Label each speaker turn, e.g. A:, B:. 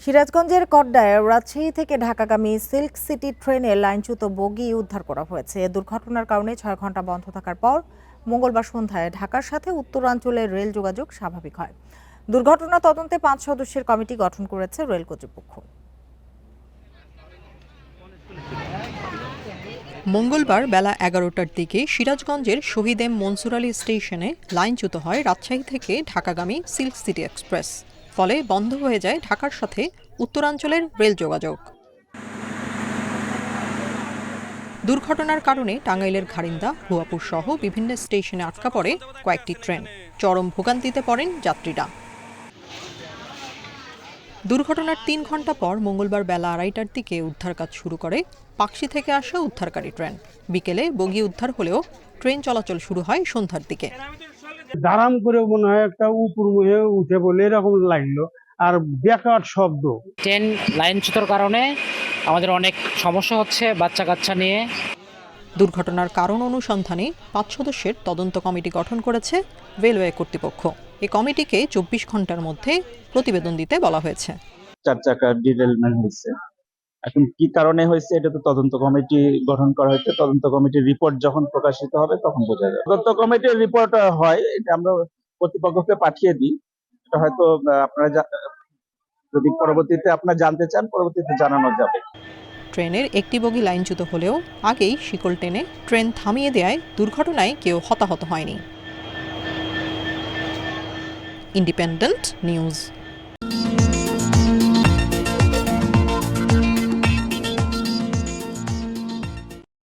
A: সিরাজগঞ্জের কড্ডায় রাজশাহী থেকে ঢাকাগামী silk city ট্রেনে লাইনচ্যুত বগি উদ্ধার করা হয়েছে। দুর্ঘটনার কারণে 6 ঘন্টা বন্ধ থাকার পর মঙ্গলবার সন্ধ্যায় ঢাকার সাথে উত্তরাঞ্চলের রেল যোগাযোগ স্বাভাবিক হয়। দুর্ঘটনা তদন্তে 5 সদস্যের কমিটি গঠন করেছে রেল কর্তৃপক্ষ।
B: মঙ্গলবার বেলা 11টার দিকে সিরাজগঞ্জের শহীদ এম মনসুর আলী স্টেশনে লাইনচ্যুত হয় রাজশাহী থেকে ঢাকাগামী সিল্ক সিটি এক্সপ্রেস। ফলে বন্ধ হয়ে যায় ঢাকার সাথে উত্তরাঞ্চলের রেল যোগাযোগ। দুর্ঘটনার কারণে টাঙ্গাইলের ঘারিন্দা, ভুয়াপুর সহ বিভিন্ন স্টেশনে আটকা পড়ে কয়েকটি ট্রেন। চরম ভোগান্তিতে পড়েন যাত্রীরা। দুর্ঘটনার 3 ঘন্টা পর মঙ্গলবার বেলা 2:30টার দিকে উদ্ধার কাজ শুরু করে পাকশী থেকে আসা উদ্ধারকারী ট্রেন। বিকেলে বগি উদ্ধার হলেও ট্রেন চলাচল শুরু হয় সন্ধ্যার দিকে।
C: দাঁড়াম করে মনে হয় একটা উপর মুখে উঠে বলে এরকম লাগলো, আর বেকার শব্দ।
D: ট্রেন লাইনচ্যুতর কারণে আমাদের অনেক সমস্যা হচ্ছে বাচ্চা কাচ্চা নিয়ে।
B: দুর্ঘটনার কারণ অনুসন্ধানে 5 সদস্যের তদন্ত কমিটি গঠন করেছে রেলওয়ে কর্তৃপক্ষ। এই কমিটিকে 24 ঘন্টার মধ্যে প্রতিবেদন দিতে বলা হয়েছে।
E: 4 চাকার ডিরেলমেন্ট হয়েছে, এখন কি কারণে হয়েছে এটা তো তদন্ত কমিটি গঠন করা হয়েছে। তদন্ত কমিটির রিপোর্ট যখন প্রকাশিত হবে তখন বোঝা যাবে। তদন্ত কমিটির রিপোর্ট হয়, এটা আমরা কর্তৃপক্ষকে পাঠিয়ে দিই। এটা হয়তো আপনারা যদি পরবর্তীতে আপনারা জানতে চান, পরবর্তীতে জানানো যাবে।
B: ট্রেনের একটি বগি লাইনচ্যুত হলেও আগেই শিকল টেনে ট্রেন থামিয়ে দেওয়ায় দুর্ঘটনায় কেউ হতাহত হয়নি। Independent news.